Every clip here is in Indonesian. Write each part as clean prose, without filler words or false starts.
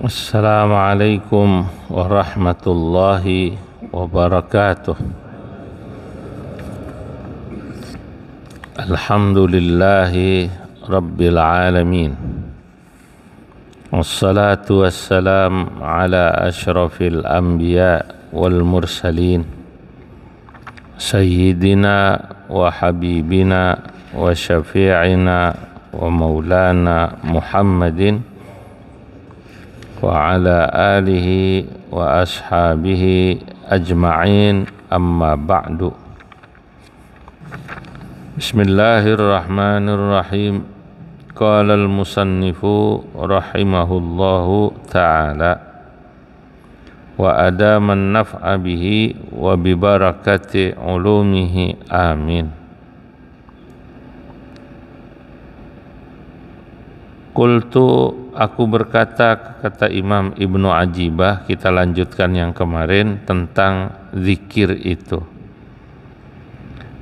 Assalamualaikum warahmatullahi wabarakatuh. Alhamdulillahi rabbil alamin. Wassalatu wassalam ala asyrafil anbiya wal mursalin, sayyidina wa habibina wa syafi'ina wa maulana Muhammadin wa ala alihi wa ashabihi ajma'in, amma ba'du. Bismillahirrahmanirrahim. Qala al-musannifu rahimahullahu ta'ala wa adaman naf'a bihi wa bibarakati ulumihi, amin. Qultu, aku berkata, kata Imam Ibnu Ajibah. Kita lanjutkan yang kemarin tentang zikir itu.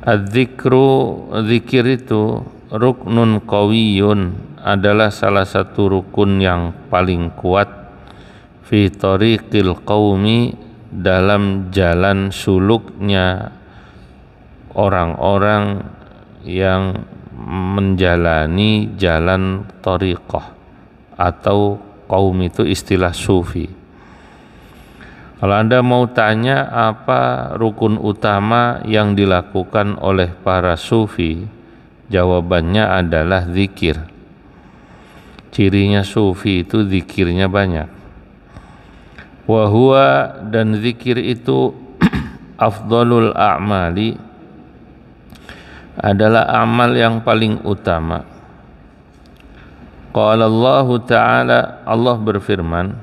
Az-zikru, zikir itu ruknun qawiyun, adalah salah satu rukun yang paling kuat fi tariqil qaumi, dalam jalan suluknya orang-orang yang menjalani jalan thariqah, atau kaum itu istilah sufi. Kalau Anda mau tanya apa rukun utama yang dilakukan oleh para sufi, jawabannya adalah zikir. Cirinya sufi itu zikirnya banyak. Wa huwa, dan zikir itu afdalul a'mali, adalah amal yang paling utama. Qala Allah Ta'ala, Allah berfirman,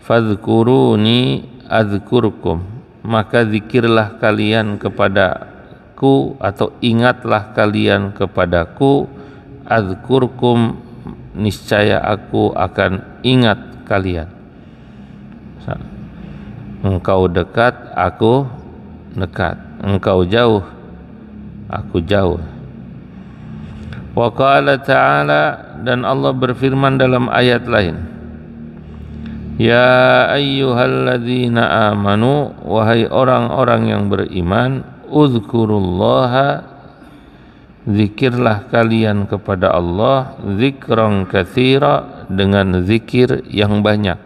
fadhkuruni adzkurkum, maka zikirlah kalian kepadaku, atau ingatlah kalian kepadaku, adzkurkum, niscaya aku akan ingat kalian. Engkau dekat, aku dekat. Engkau jauh, aku jauh. Wa qala ta'ala, dan Allah berfirman dalam ayat lain, ya ayyuhalladzina amanu, wahai orang-orang yang beriman, uzkurullaha, zikirlah kalian kepada Allah, zikran katsira, dengan zikir yang banyak.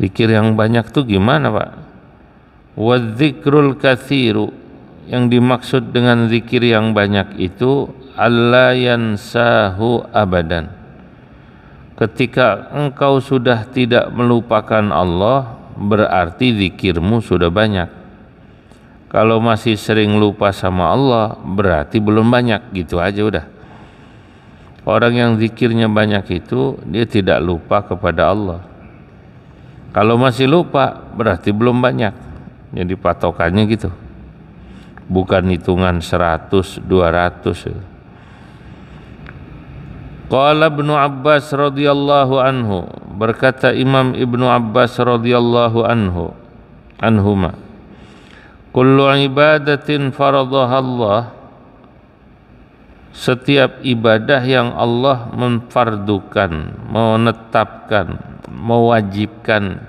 Zikir yang banyak itu gimana, Pak? Wa dzikrul katsiru, yang dimaksud dengan zikir yang banyak itu alla yansahu abadan, ketika engkau sudah tidak melupakan Allah, berarti zikirmu sudah banyak. Kalau masih sering lupa sama Allah, berarti belum banyak, gitu aja udah. Orang yang zikirnya banyak itu dia tidak lupa kepada Allah. Kalau masih lupa, berarti belum banyak. Jadi patokannya gitu, bukan hitungan 100, 200. Qala Ibnu Abbas radhiyallahu anhu, berkata Imam Ibnu Abbas radhiyallahu anhuma, kullu ibadatin faradaha Allah, setiap ibadah yang Allah memfardukan, menetapkan, mewajibkan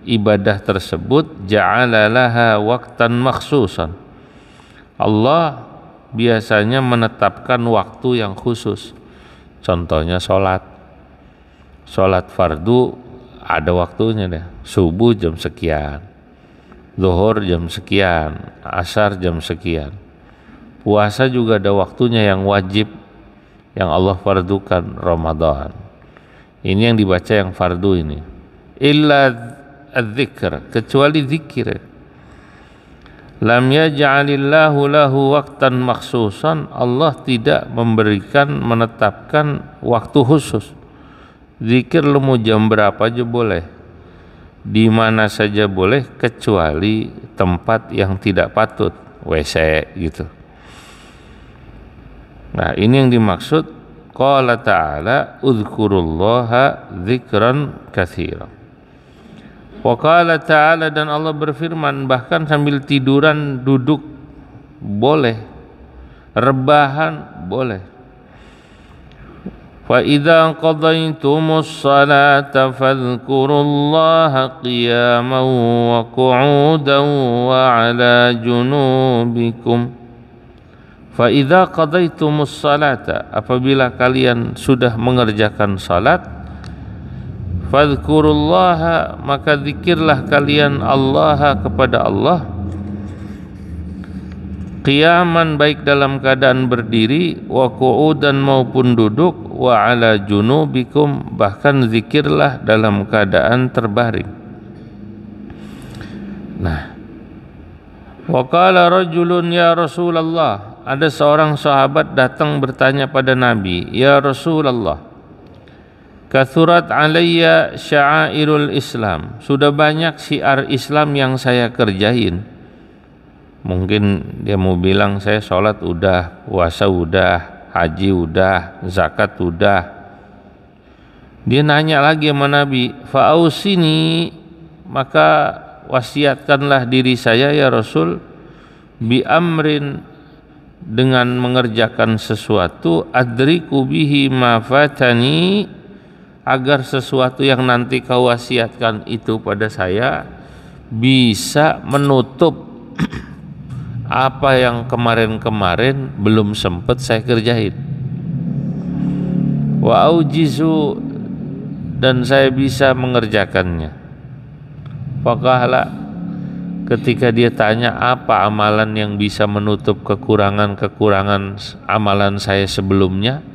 ibadah tersebut, ja'ala laha waqtan makhsusan, Allah biasanya menetapkan waktu yang khusus. Contohnya sholat fardu ada waktunya deh. Subuh jam sekian, zuhur jam sekian, asar jam sekian. Puasa juga ada waktunya yang wajib, yang Allah fardukan, Ramadan. Ini yang dibaca yang fardu ini. Illa adzikr, kecuali zikir. Lam yaj'alillahu lahu waqtan makhsusan, Allah tidak menetapkan waktu khusus. Zikir lu mau jam berapa aja boleh, di mana saja boleh, kecuali tempat yang tidak patut, WC gitu. Nah, ini yang dimaksud qala ta'ala uzkurullaha dzikran katsiran. Wa qala ta'ala, dan Allah berfirman, bahkan sambil tiduran duduk boleh, rebahan boleh. فإذا قضيتم الصلاة فاذكروا الله قياما وقعودا وعلى جنوبكم. فإذا قضيتم الصلاة, apabila kalian sudah mengerjakan salat, fadhkurullaha, maka zikirlah kalian Allah kepada Allah, qiyaman, baik dalam keadaan berdiri, wa qu'udan, maupun duduk, wa ala junubikum, bahkan zikirlah dalam keadaan terbaring. Nah, wa qala rajulun ya Rasulullah, ada seorang sahabat datang bertanya pada Nabi, ya Rasulullah, kathurat alayya sya'airul Islam, sudah banyak syiar Islam yang saya kerjain. Mungkin dia mau bilang, saya sholat udah, puasa udah, haji udah, zakat udah. Dia nanya lagi sama Nabi, fa'ausini, maka wasiatkanlah diri saya ya Rasul, bi amrin, dengan mengerjakan sesuatu, adriku bihi ma fatani, agar sesuatu yang nanti kau wasiatkan itu pada saya bisa menutup apa yang kemarin-kemarin belum sempat saya kerjain. Wa aujizu, dan saya bisa mengerjakannya. Faqala, ketika dia tanya apa amalan yang bisa menutup kekurangan-kekurangan amalan saya sebelumnya,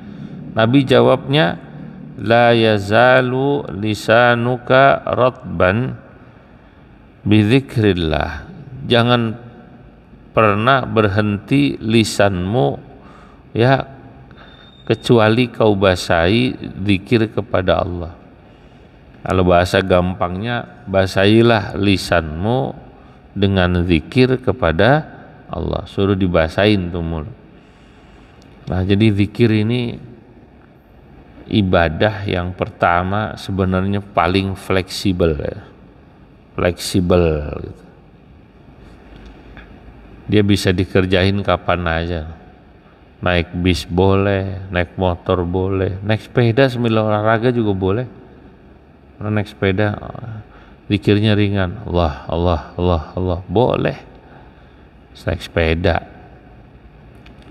Nabi jawabnya, la yazalu lisanuka ratban bidzikrillah, jangan pernah berhenti lisanmu ya, kecuali kau basahi zikir kepada Allah. Kalau bahasa gampangnya, basahilah lisanmu dengan zikir kepada Allah, suruh dibasahin tuh mulut. Nah, jadi zikir ini ibadah yang pertama sebenarnya paling fleksibel ya. Fleksibel gitu. Dia bisa dikerjain kapan aja. Naik bis boleh, naik motor boleh, naik sepeda sambil olahraga juga boleh. Naik sepeda zikirnya ringan, Allah Allah Allah Allah, boleh. Naik sepeda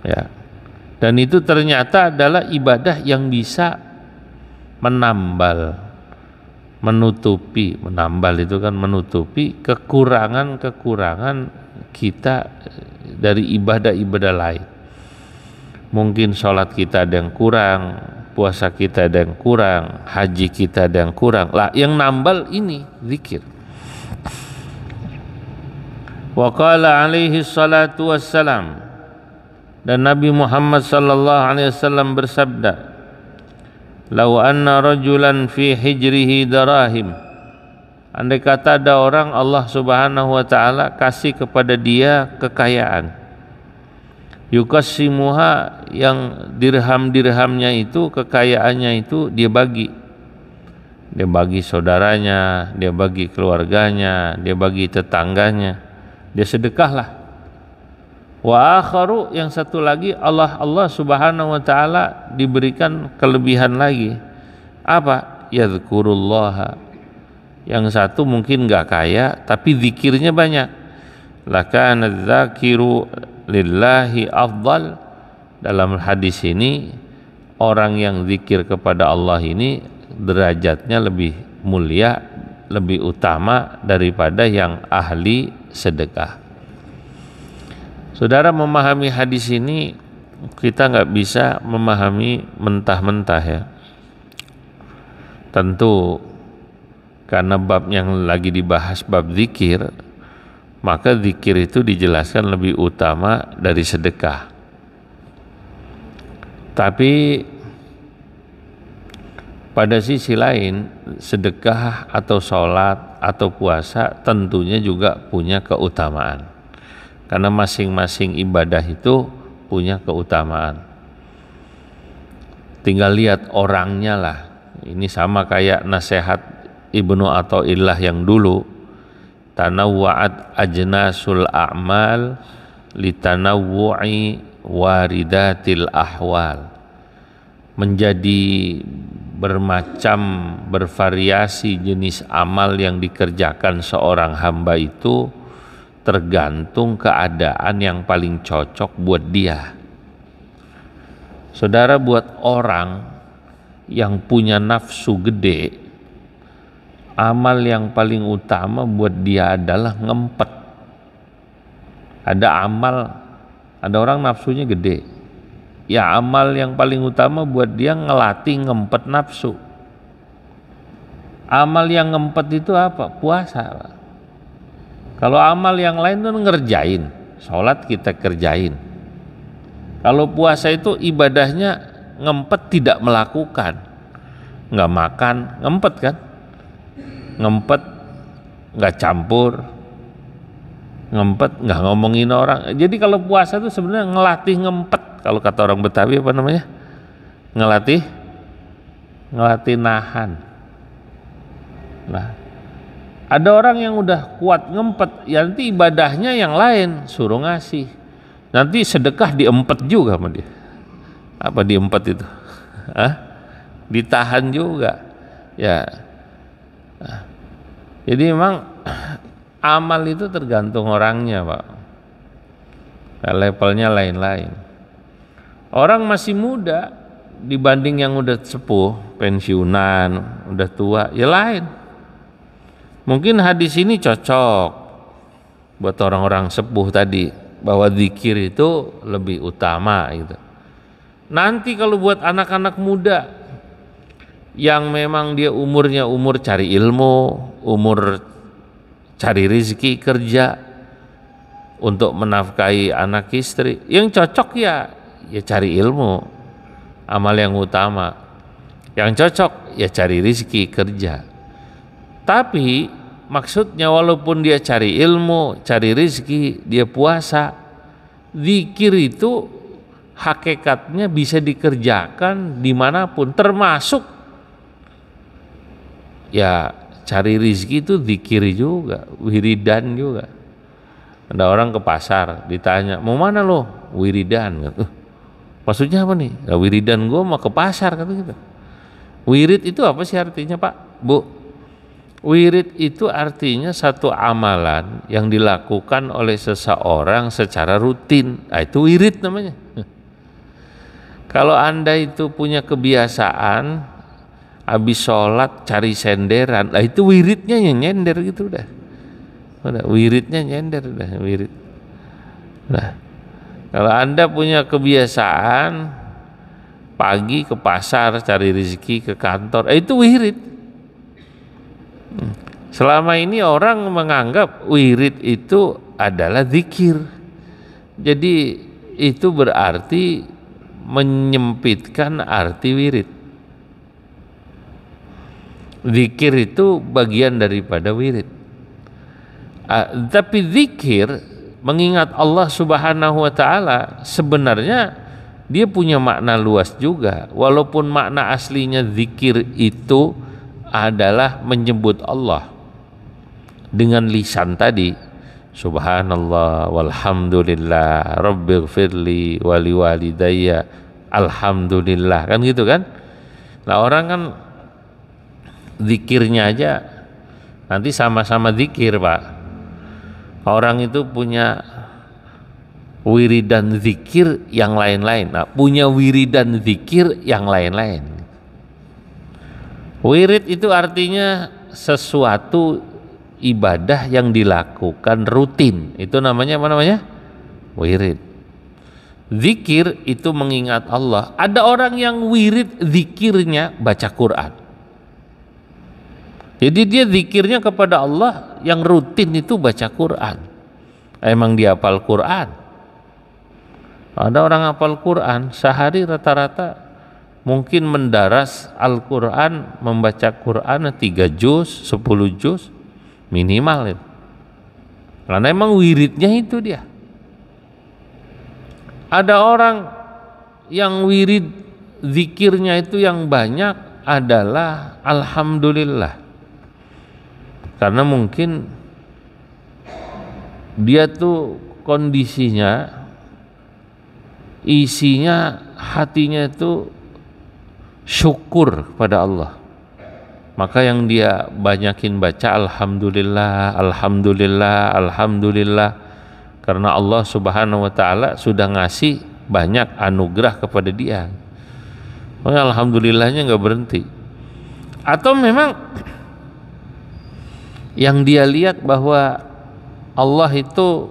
ya. Dan itu ternyata adalah ibadah yang bisa menambal, menutupi, menambal itu kan menutupi kekurangan-kekurangan kita dari ibadah-ibadah lain. Mungkin sholat kita ada yang kurang, puasa kita ada yang kurang, haji kita ada yang kurang. Lah, yang nambal ini zikir. Wa qala alaihi salatu wassalam, dan Nabi Muhammad sallallahu alaihi wasallam bersabda, "Lau anna rajulan fi hijrihi darahim." Andai kata ada orang Allah Subhanahu wa taala kasih kepada dia kekayaan, yuqassimuha, yang dirham-dirhamnya itu, kekayaannya itu dia bagi. Dia bagi saudaranya, dia bagi keluarganya, dia bagi tetangganya, dia sedekahlah. Wa akharu, yang satu lagi Allah Subhanahu wa taala diberikan kelebihan lagi. Apa? Yadhkurullaha. Yang satu mungkin enggak kaya tapi zikirnya banyak. Lakana dzakiru lillahi afdal. Dalam hadis ini, orang yang zikir kepada Allah ini derajatnya lebih mulia, lebih utama daripada yang ahli sedekah. Saudara, memahami hadis ini kita nggak bisa memahami mentah-mentah ya. Tentu karena bab yang lagi dibahas bab zikir, maka zikir itu dijelaskan lebih utama dari sedekah. Tapi pada sisi lain, sedekah atau sholat atau puasa tentunya juga punya keutamaan. Karena masing-masing ibadah itu punya keutamaan. Tinggal lihat orangnya lah. Ini sama kayak nasihat Ibnu Athaillah yang dulu, tanawwa'at ajnasul a'mal litanawwu'i waridatil ahwal. menjadi bermacam bervariasi jenis amal yang dikerjakan seorang hamba itu tergantung keadaan yang paling cocok buat dia. Saudara, buat orang yang punya nafsu gede, amal yang paling utama buat dia adalah ngempet. Ada orang nafsunya gede, ya amal yang paling utama buat dia ngelatih ngempet nafsu. Amal yang ngempet itu apa? Puasa. Kalau amal yang lain itu ngerjain, sholat kita kerjain. Kalau puasa itu ibadahnya ngempet tidak melakukan, nggak makan, ngempet kan? Ngempet, nggak campur, ngempet, nggak ngomongin orang. Jadi kalau puasa itu sebenarnya ngelatih ngempet. Kalau kata orang Betawi apa namanya? Ngelatih nahan. Nah, ada orang yang udah kuat ngempet, ya nanti ibadahnya yang lain suruh ngasih. Nanti sedekah diempet juga sama dia. Apa diempet itu? Ditahan juga. Ya. Jadi memang amal itu tergantung orangnya, Pak. Levelnya lain-lain. Orang masih muda dibanding yang udah sepuh, pensiunan, udah tua, ya lain. Mungkin hadis ini cocok buat orang-orang sepuh tadi, bahwa zikir itu lebih utama gitu. Nanti kalau buat anak-anak muda yang memang dia umurnya umur cari ilmu, umur cari rezeki, kerja untuk menafkahi anak istri, yang cocok ya cari ilmu, amal yang utama. Yang cocok ya cari rezeki, kerja. Tapi maksudnya walaupun dia cari ilmu, cari rezeki, dia puasa, zikir itu hakikatnya bisa dikerjakan dimanapun, termasuk ya cari rezeki itu zikir juga, wiridan juga. Ada orang ke pasar ditanya, mau mana lo? Wiridan. Maksudnya apa nih? Ya, wiridan gue mau ke pasar, kata gitu. Wirid itu apa sih artinya, Pak, Bu? Wirid itu artinya satu amalan yang dilakukan oleh seseorang secara rutin. Nah, itu wirid namanya. Kalau Anda itu punya kebiasaan habis sholat cari senderan, nah itu wiridnya yang nyender gitu udah. Wiridnya nyender udah, wirid. Nah, kalau Anda punya kebiasaan pagi ke pasar cari rezeki, ke kantor, itu wirid. Selama ini orang menganggap wirid itu adalah zikir. Jadi itu berarti menyempitkan arti wirid. Zikir itu bagian daripada wirid. Tapi zikir, mengingat Allah Subhanahu wa taala, sebenarnya dia punya makna luas juga. Walaupun makna aslinya zikir itu adalah menyebut Allah dengan lisan tadi, subhanallah walhamdulillah rabbighfirli wali walidayya alhamdulillah, kan gitu kan. Nah, orang kan zikirnya aja nanti sama-sama zikir, Pak. Orang itu punya wiridan zikir yang lain-lain, nah, punya wiridan zikir yang lain-lain. Wirid itu artinya sesuatu ibadah yang dilakukan rutin, itu namanya apa namanya? Wirid. Zikir itu mengingat Allah. Ada orang yang wirid zikirnya baca Quran. Jadi dia zikirnya kepada Allah yang rutin itu baca Quran. Emang dia hafal Quran. Ada orang hafal Quran sehari rata-rata mungkin mendaras Al-Quran, membaca Quran 3 juz, 10 juz minimal itu. Karena emang wiridnya itu dia. Ada orang yang wirid zikirnya itu yang banyak adalah alhamdulillah. Karena mungkin dia tuh kondisinya, isinya, hatinya itu syukur kepada Allah. Maka yang dia banyakin baca alhamdulillah, alhamdulillah, alhamdulillah, karena Allah Subhanahu wa taala sudah ngasih banyak anugerah kepada dia. Maka alhamdulillahnya nggak berhenti. Atau memang yang dia lihat bahwa Allah itu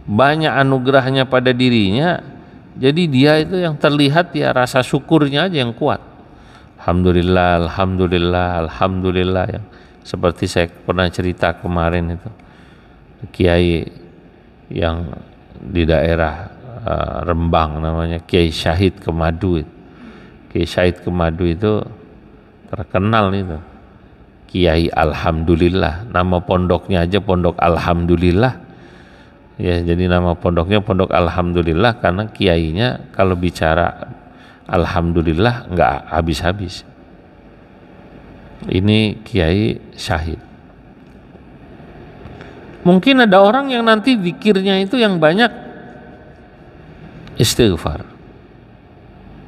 banyak anugerahnya pada dirinya, jadi dia itu yang terlihat ya rasa syukurnya aja yang kuat. Alhamdulillah, alhamdulillah, alhamdulillah, yang seperti saya pernah cerita kemarin itu, kiai yang di daerah Rembang namanya Kiai Syahid Kemadu. Kiai Syahid Kemadu itu terkenal itu, Kiai Alhamdulillah. Nama pondoknya aja Pondok Alhamdulillah. Ya, jadi nama pondoknya Pondok Alhamdulillah karena kiainya kalau bicara alhamdulillah nggak habis-habis. Ini Kiai Syahid. Mungkin ada orang yang nanti zikirnya itu yang banyak istighfar.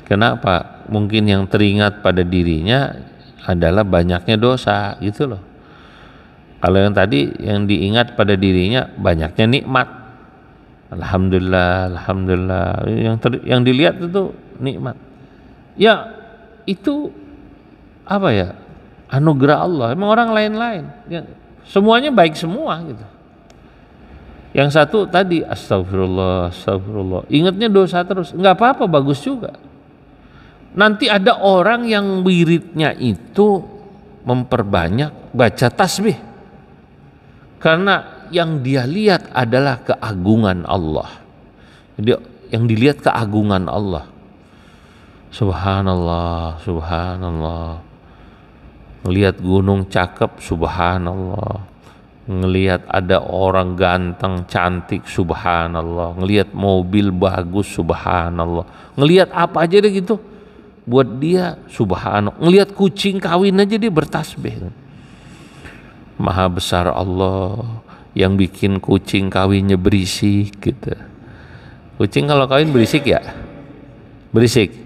Kenapa? Mungkin yang teringat pada dirinya adalah banyaknya dosa gitu loh. Kalau yang tadi yang diingat pada dirinya banyaknya nikmat. Alhamdulillah, alhamdulillah. Yang dilihat itu nikmat. Ya itu apa ya, anugerah Allah. Emang orang lain-lain ya, semuanya baik semua gitu. Yang satu tadi astagfirullah, astagfirullah, ingatnya dosa terus, nggak apa-apa, bagus juga. Nanti ada orang yang wiridnya itu memperbanyak baca tasbih karena yang dia lihat adalah keagungan Allah. Jadi yang dilihat keagungan Allah. Subhanallah, subhanallah. Ngelihat gunung cakep, subhanallah. Ngelihat ada orang ganteng, cantik, subhanallah. Ngelihat mobil bagus, subhanallah. Ngelihat apa aja deh gitu, buat dia subhanallah. Ngelihat kucing kawin aja dia bertasbih. Maha besar Allah yang bikin kucing kawinnya berisik gitu. Kucing kalau kawin berisik ya? Berisik.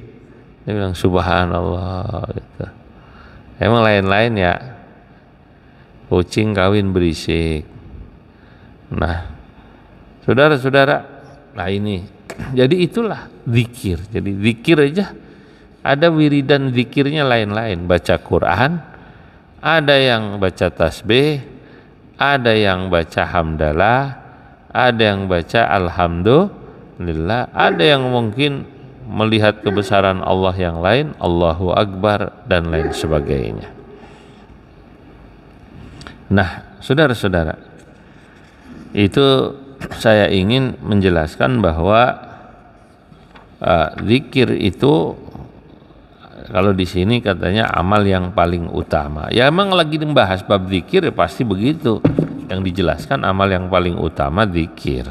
Dia bilang subhanallah gitu. Emang lain-lain ya, kucing kawin berisik. Nah saudara-saudara, nah ini jadi itulah zikir. Jadi zikir aja ada wiridan zikirnya lain-lain. Baca Quran, ada yang baca tasbih, ada yang baca hamdalah, ada yang baca alhamdulillah, ada yang mungkin melihat kebesaran Allah yang lain, Allahu Akbar dan lain sebagainya. Nah, saudara-saudara, itu saya ingin menjelaskan bahwa zikir itu kalau di sini katanya amal yang paling utama. Ya emang lagi membahas bab zikir ya pasti begitu. Yang dijelaskan amal yang paling utama zikir.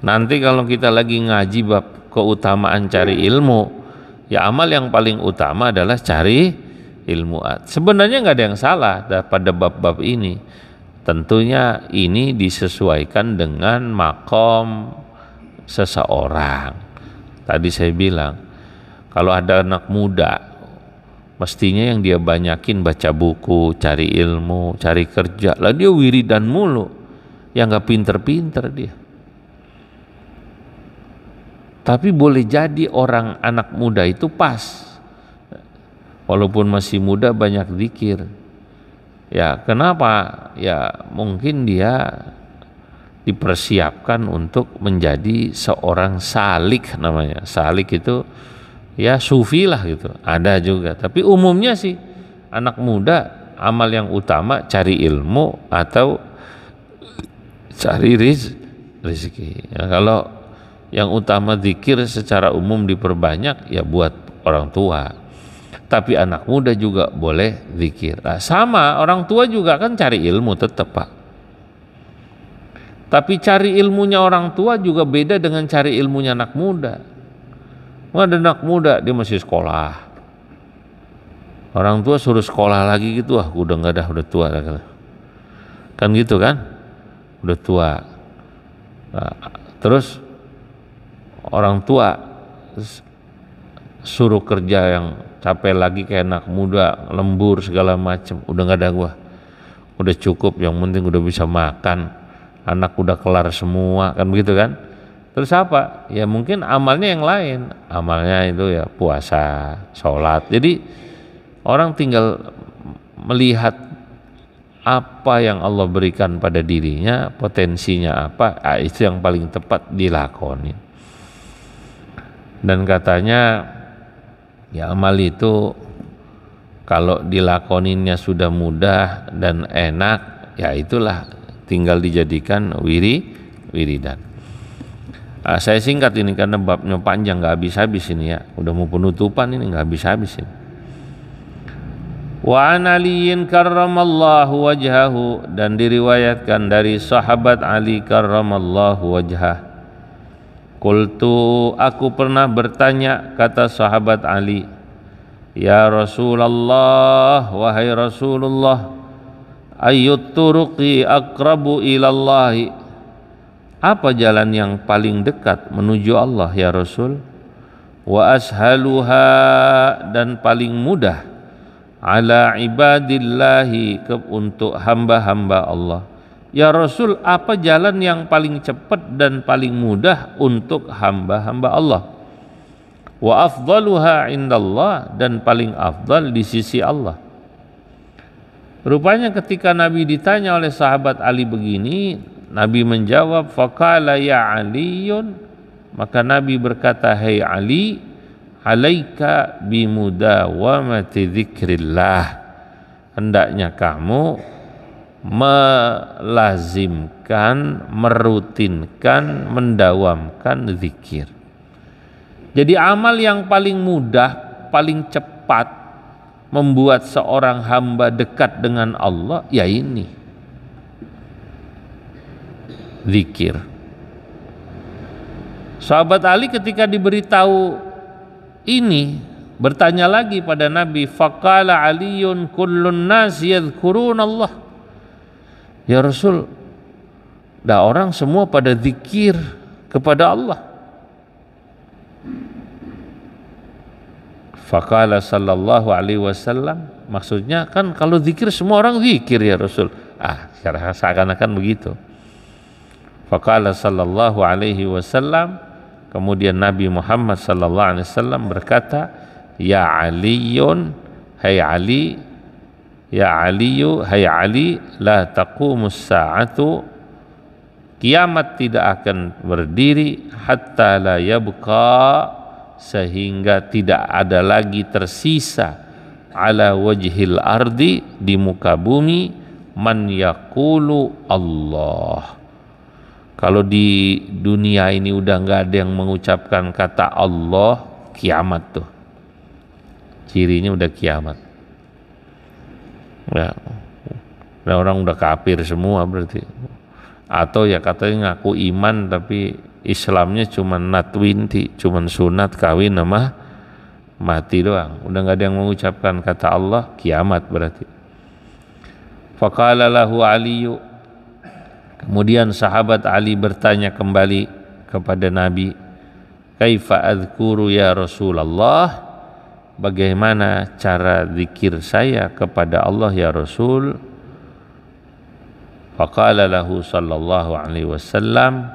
Nanti kalau kita lagi ngaji bab keutamaan cari ilmu, ya amal yang paling utama adalah cari ilmu. Sebenarnya nggak ada yang salah pada bab-bab ini. Tentunya ini disesuaikan dengan makom seseorang. Tadi saya bilang, kalau ada anak muda, mestinya yang dia banyakin baca buku, cari ilmu, cari kerja. Lah dia wiridan mulu, yang nggak pinter-pinter dia. Tapi boleh jadi orang anak muda itu pas, walaupun masih muda banyak zikir. Ya kenapa? Ya mungkin dia dipersiapkan untuk menjadi seorang salik namanya. Salik itu ya sufi lah gitu. Ada juga. Tapi umumnya sih anak muda amal yang utama cari ilmu atau cari rezeki. Ya, kalau yang utama zikir secara umum diperbanyak ya buat orang tua, tapi anak muda juga boleh zikir. Nah, sama orang tua juga kan cari ilmu tetap Pak, tapi cari ilmunya orang tua juga beda dengan cari ilmunya anak muda. Ada anak muda dia masih sekolah, orang tua suruh sekolah lagi gitu, udah nggak dah, udah tua kan gitu kan, udah tua. Nah, terus orang tua suruh kerja yang capek lagi kayak anak muda, lembur segala macam. Udah nggak ada gua, udah cukup, yang penting udah bisa makan, anak udah kelar semua, kan begitu kan. Terus apa? Ya mungkin amalnya yang lain, amalnya itu ya puasa, sholat. Jadi orang tinggal melihat apa yang Allah berikan pada dirinya, potensinya apa, itu yang paling tepat dilakoni. Dan katanya ya amal itu kalau dilakoninnya sudah mudah dan enak, ya itulah tinggal dijadikan wiridan. Saya singkat ini karena babnya panjang, nggak habis-habis ini ya. Udah mau penutupan ini nggak habis-habis ini. Wa an aliyin karramallahu wajhahu, dan diriwayatkan dari sahabat Ali karramallahu wajhah. Qultu, aku pernah bertanya, kata sahabat Ali, ya Rasulullah, wahai Rasulullah, ayyut turuqi aqrabu ilallahi, apa jalan yang paling dekat menuju Allah ya Rasul? Wa ashaluha, dan paling mudah, ala ibadillahi, untuk hamba-hamba Allah. Ya Rasul, apa jalan yang paling cepat dan paling mudah untuk hamba-hamba Allah? Wa afdaluha indallah, dan paling afdal di sisi Allah. Rupanya ketika Nabi ditanya oleh sahabat Ali begini, Nabi menjawab, faqala ya Aliyun, maka Nabi berkata, hai Ali, alaika bimudawamati dzikrillah, hendaknya kamu melazimkan, merutinkan, mendawamkan zikir. Jadi amal yang paling mudah, paling cepat membuat seorang hamba dekat dengan Allah, ya ini, zikir. Sahabat Ali ketika diberitahu ini bertanya lagi pada Nabi, faqala Aliyun kullun nas yadhkurun Allah. Ya Rasul, dah orang semua pada zikir kepada Allah. Faqala sallallahu alaihi wasallam, maksudnya kan kalau zikir semua orang zikir ya Rasul. Seakan-akan begitu. Faqala sallallahu alaihi wasallam, kemudian Nabi Muhammad sallallahu alaihi wasallam berkata, ya Aliyun, hai Ali, ya Aliyu, hai Ali, la taqumus sa'atu, kiamat tidak akan berdiri, hatta la yabqa, sehingga tidak ada lagi tersisa, ala wajhil ardi, di muka bumi, man yaqulu Allah. Kalau di dunia ini udah nggak ada yang mengucapkan kata Allah, kiamat tuh, cirinya udah kiamat. Ya, orang udah kafir semua berarti. Atau ya katanya ngaku iman tapi Islamnya cuma natwinti, cuma sunat kawin sama mati doang. Udah nggak ada yang mengucapkan kata Allah, kiamat berarti. Faqala lahu Aliyu, kemudian sahabat Ali bertanya kembali kepada Nabi, kaifa adzkuru ya Rasulullah, bagaimana cara zikir saya kepada Allah ya Rasul? Faqala lahu sallallahu alaihi wasallam,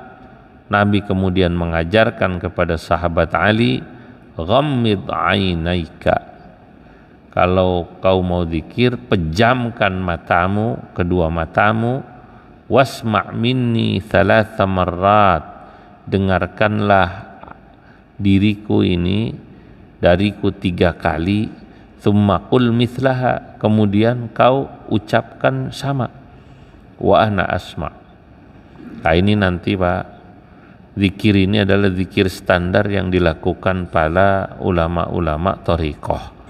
Nabi kemudian mengajarkan kepada sahabat Ali, ghammid ainaika, kalau kau mau zikir pejamkan matamu, kedua matamu, wasma' minni thalatha marrat, dengarkanlah diriku ini dariku 3 kali, thumma qul mithlaha, kemudian kau ucapkan sama, wa ana asma'. Nah ini nanti Pak, zikir ini adalah zikir standar yang dilakukan para ulama-ulama thariqah.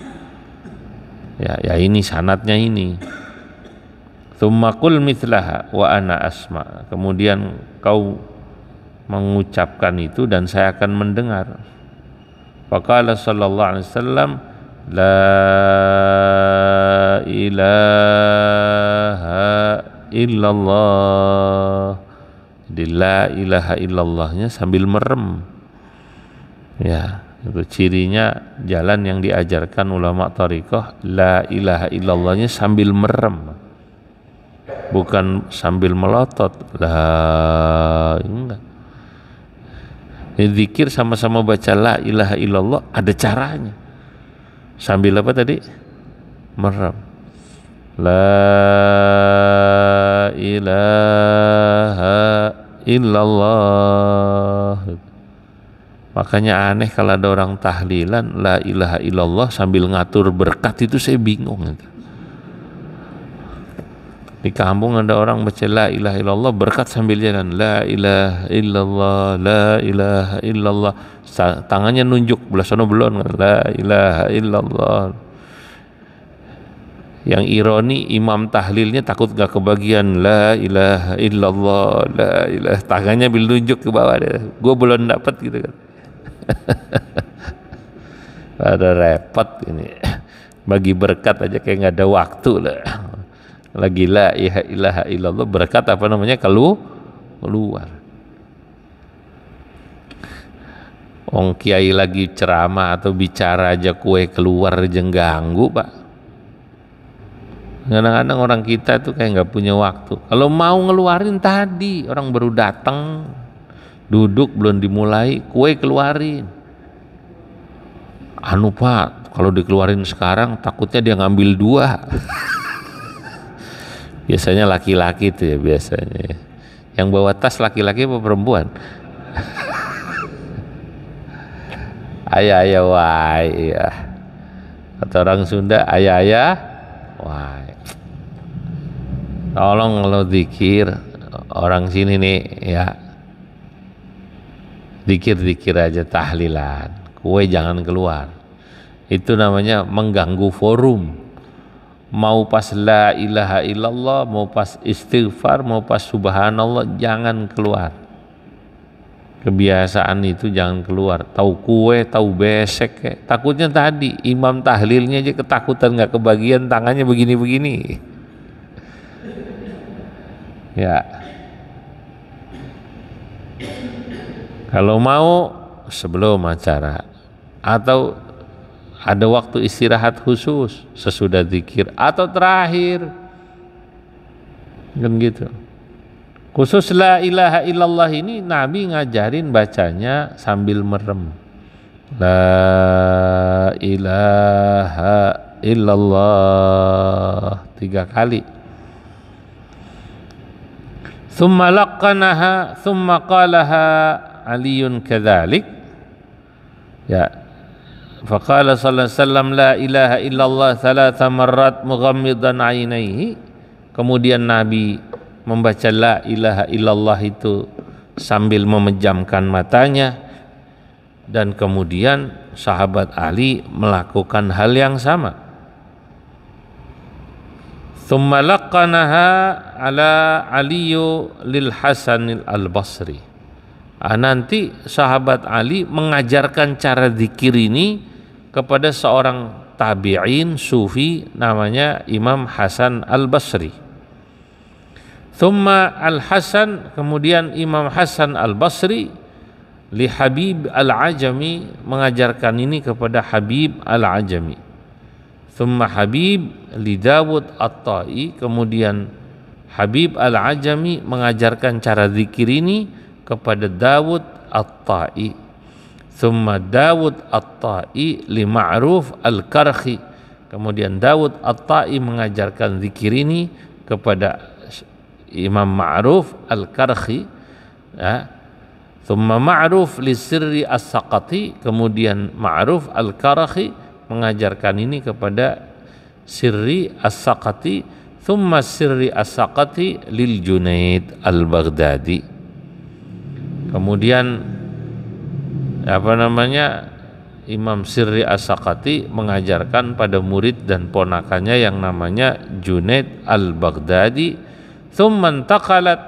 Ya ini sanadnya ini. Thumma qul mithlaha wa ana asma', kemudian kau mengucapkan itu dan saya akan mendengar. Faqala sallallahu alaihi wasallam, la ilaha illallah. Jadi la ilaha illallahnya sambil merem. Ya, Itu cirinya jalan yang diajarkan ulama thariqah, la ilaha illallahnya sambil merem, bukan sambil melotot. Enggak. Zikir sama-sama baca la ilaha illallah, ada caranya. Sambil apa tadi? Merem. La ilaha illallah. Makanya aneh kalau ada orang tahlilan la ilaha illallah sambil ngatur berkat, itu saya bingung. Di kampung ada orang baca la ilaha illallah berkat sambil jalan, la ilaha illallah, la ilaha illallah, tangannya nunjuk belah sono belon, la ilaha illallah. Yang ironi imam tahlilnya takut gak kebagian, la ilaha illallah, la ilaha, tangannya bil nunjuk ke bawah deh. Gue belum dapat gitu kan. Ada repot ini, bagi berkat aja kayak nggak ada waktu lah. Lagi la ilaha illallah berkat apa namanya keluar. Ong kiai lagi ceramah atau bicara aja kue keluar aja ganggu, Pak. Kadang-kadang orang kita tuh kayak nggak punya waktu. Kalau mau ngeluarin tadi, orang baru datang, duduk belum dimulai, kue keluarin. Anu Pak, kalau dikeluarin sekarang takutnya dia ngambil 2. Biasanya laki-laki itu ya biasanya. Yang bawa tas laki-laki apa perempuan? Ayah wai ya. Kata orang Sunda, ayah wai. Tolong kalau zikir orang sini nih ya, zikir aja, tahlilan, kue jangan keluar. Itu namanya mengganggu forum. Mau pas la ilaha illallah, mau pas istighfar, mau pas subhanallah, jangan keluar. Kebiasaan itu jangan keluar. Tahu kue, tahu besek, takutnya tadi imam tahlilnya aja ketakutan nggak kebagian, tangannya begini-begini. Ya. Kalau mau sebelum acara atau ada waktu istirahat khusus sesudah zikir atau terakhir, kan gitu. Khusus la ilaha illallah ini Nabi ngajarin bacanya sambil merem. La ilaha illallah 3 kali. Thumma laqanaha thumma qalaha Aliyun kadzalik. Ya. Faqala sallallahu alaihi wasallam la ilaha illallah 3 marrat mughammidan 'ainaihi. Kemudian Nabi membaca la ilaha illallah itu sambil memejamkan matanya, dan kemudian sahabat Ali melakukan hal yang sama. Thumma laqanaha ala Aliyu lil Hasan al-Basri. Nanti sahabat Ali mengajarkan cara zikir ini kepada seorang tabi'in sufi namanya Imam Hasan al-Basri. Thumma al-Hasan, kemudian Imam Hasan al-Basri li Habib al-Ajami, mengajarkan ini kepada Habib al-Ajami. Thumma Habib li Dawud at-Tai, kemudian Habib al-Ajami mengajarkan cara zikir ini kepada Dawud at-Tai. Thumma Dawud at-Tai li Ma'ruf al-Karhi, kemudian Dawud at-Tai mengajarkan zikir ini kepada Imam Ma'ruf al-Karhi, ya. Thumma Ma'ruf li Sirri as-Saqati, kemudian Ma'ruf al-Karhi mengajarkan ini kepada Sirri as-Saqati. Thumma Sirri as-Saqati lil Junaid al-Baghdadi. Kemudian Imam Sirri as-Saqati mengajarkan pada murid dan ponakannya yang namanya Junaid al-Baghdadi. Thumma intaqalat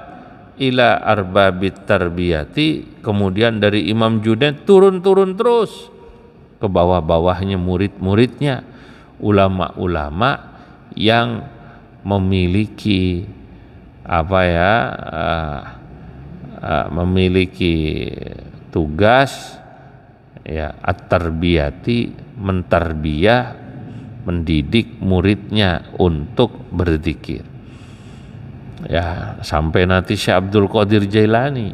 ila arbabit tarbiyati, kemudian dari Imam Junaid turun terus ke bawah-bawahnya murid-muridnya, ulama-ulama yang memiliki memiliki tugas ya at-tarbiyati, mentarbiyah, mendidik muridnya untuk berzikir. Ya, sampai nanti Syekh Abdul Qadir Jailani,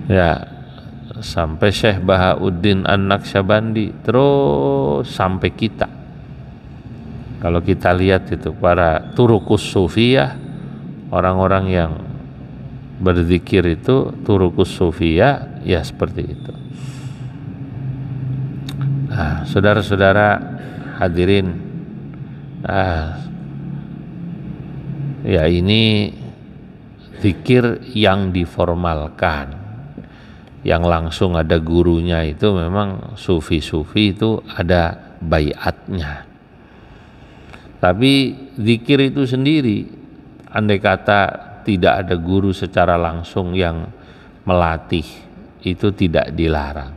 ya, sampai Syekh Bahauddin An-Naqsyabandi, terus sampai kita. Kalau kita lihat itu para turukus sufiyah, orang-orang yang berzikir itu turukus sufiyah, ya seperti itu. Nah, saudara-saudara hadirin, ya ini zikir yang diformalkan, yang langsung ada gurunya, itu memang sufi-sufi itu ada baiatnya. Tapi zikir itu sendiri, andai kata tidak ada guru secara langsung yang melatih, itu tidak dilarang.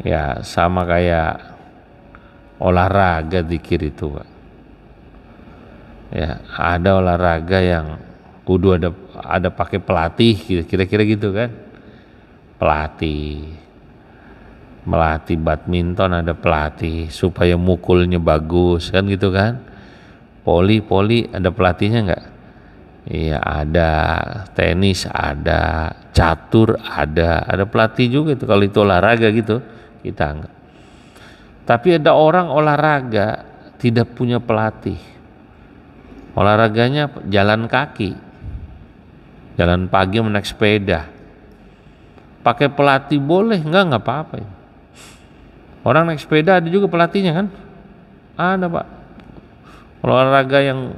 Ya sama kayak olahraga zikir itu, Pak. Ya, ada olahraga yang kudu ada pakai pelatih, kira-kira gitu kan. Melatih badminton ada pelatih supaya mukulnya bagus kan gitu kan. Poli ada pelatihnya enggak? Iya ada. Tenis ada, catur ada pelatih juga itu. Kalau itu olahraga gitu, kita enggak. Tapi ada orang olahraga tidak punya pelatih. Olahraganya jalan kaki, jalan pagi menaik sepeda. Pakai pelatih boleh, enggak apa-apa. Orang naik sepeda ada juga pelatihnya kan? Ada, Pak. Olahraga yang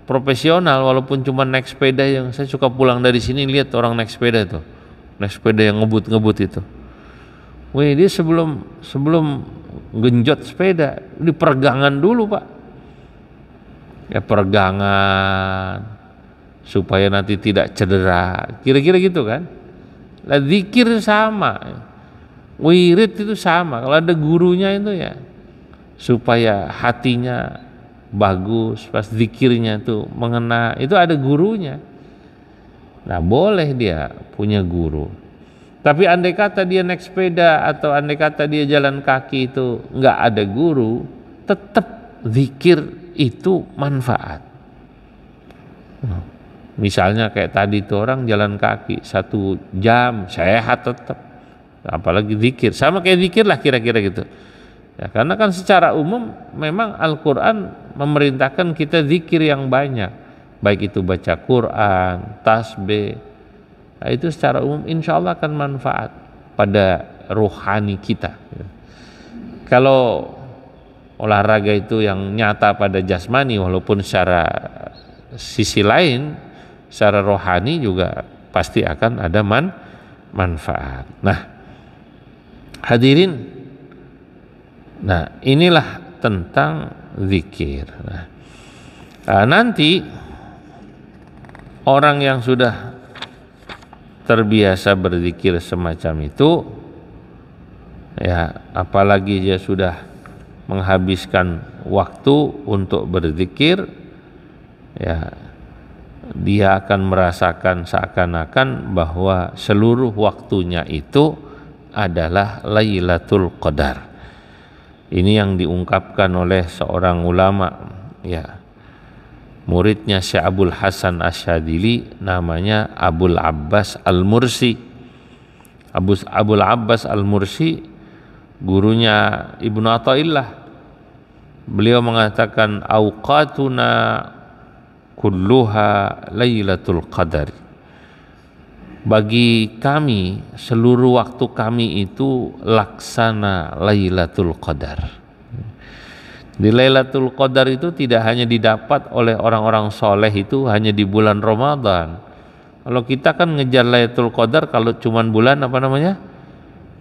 profesional, walaupun cuma naik sepeda, yang saya suka pulang dari sini lihat orang naik sepeda itu, naik sepeda yang ngebut itu. Wih, dia sebelum genjot sepeda di peregangan dulu, Pak. Ya peregangan supaya nanti tidak cedera, kira-kira gitu kan. Lah zikir sama, wirid itu sama. Kalau ada gurunya itu ya supaya hatinya bagus, pas zikirnya itu mengena, itu ada gurunya. Nah boleh dia punya guru. Tapi andai kata dia naik sepeda atau andai kata dia jalan kaki itu nggak ada guru, tetap zikir itu manfaat. Misalnya kayak tadi tuh orang jalan kaki 1 jam sehat tetap, apalagi zikir, sama kayak zikir lah kira-kira gitu ya. Karena kan secara umum memang Al-Quran memerintahkan kita zikir yang banyak, baik itu baca Quran, tasbih. Nah, itu secara umum insya Allah akan manfaat pada rohani kita. Kalau olahraga itu yang nyata pada jasmani, walaupun secara sisi lain, secara rohani juga pasti akan ada manfaat. Nah, hadirin, nah inilah tentang zikir. Nah, nanti orang yang sudah terbiasa berzikir semacam itu, ya apalagi dia sudah menghabiskan waktu untuk berzikir, ya dia akan merasakan seakan-akan bahwa seluruh waktunya itu adalah Lailatul Qadar. Ini yang diungkapkan oleh seorang ulama, ya muridnya Syekh Abul Hasan Asyadili, namanya Abul Abbas Al-Mursi. Abul Abbas Al-Mursi gurunya Ibnu Athaillah. Beliau mengatakan auqatuna kulluha Lailatul Qadar. Bagi kami seluruh waktu kami itu laksana Lailatul Qadar. Di Lailatul Qadar itu tidak hanya didapat oleh orang-orang soleh itu hanya di bulan Ramadan. Kalau kita kan ngejar Lailatul Qadar kalau cuman bulan apa namanya?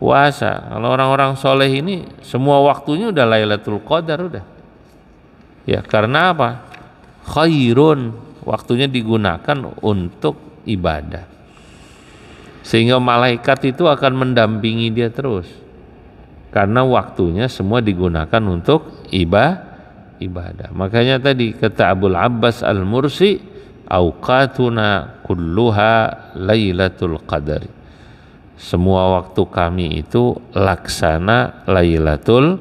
Puasa. Kalau orang-orang soleh ini semua waktunya udah Lailatul Qadar udah. Ya karena apa? Khairun, waktunya digunakan untuk ibadah. Sehingga malaikat itu akan mendampingi dia terus. Karena waktunya semua digunakan untuk ibadah. Makanya tadi kata Abul Abbas Al-Mursi, auqatuna kulluha Lailatul Qadar. semua waktu kami itu laksana Lailatul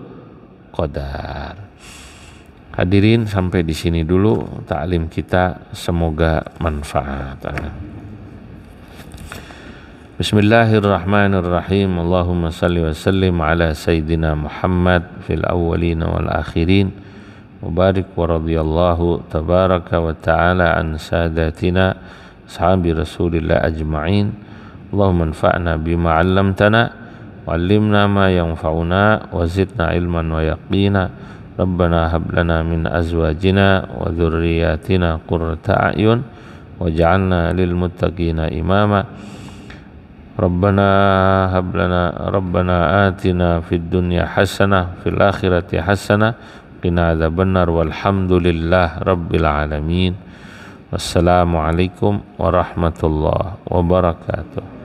Qadar. Hadirin, sampai di sini dulu taklim kita, semoga manfaat. Bismillahirrahmanirrahim. Allahumma salli wa sallim ala sayyidina Muhammad fil awwalin wal akhirin. Mubarak wa radiyallahu tabaraka wa ta'ala an sadatina ashabi Rasulillah ajma'in. Allahumma anfa'na bima 'allamtana wa 'allimna ma yanfa'una wa zidna ilman wa yaqina. Rabbana hab lana min azwajina wa dhurriyyatina qurrata a'yun waj'alna lil muttaqina imama. Rabbana atina fid dunya hasanah fil akhirati hasanah qina adzabannar walhamdulillah rabbil alamin. Wassalamualaikum warahmatullahi wabarakatuh.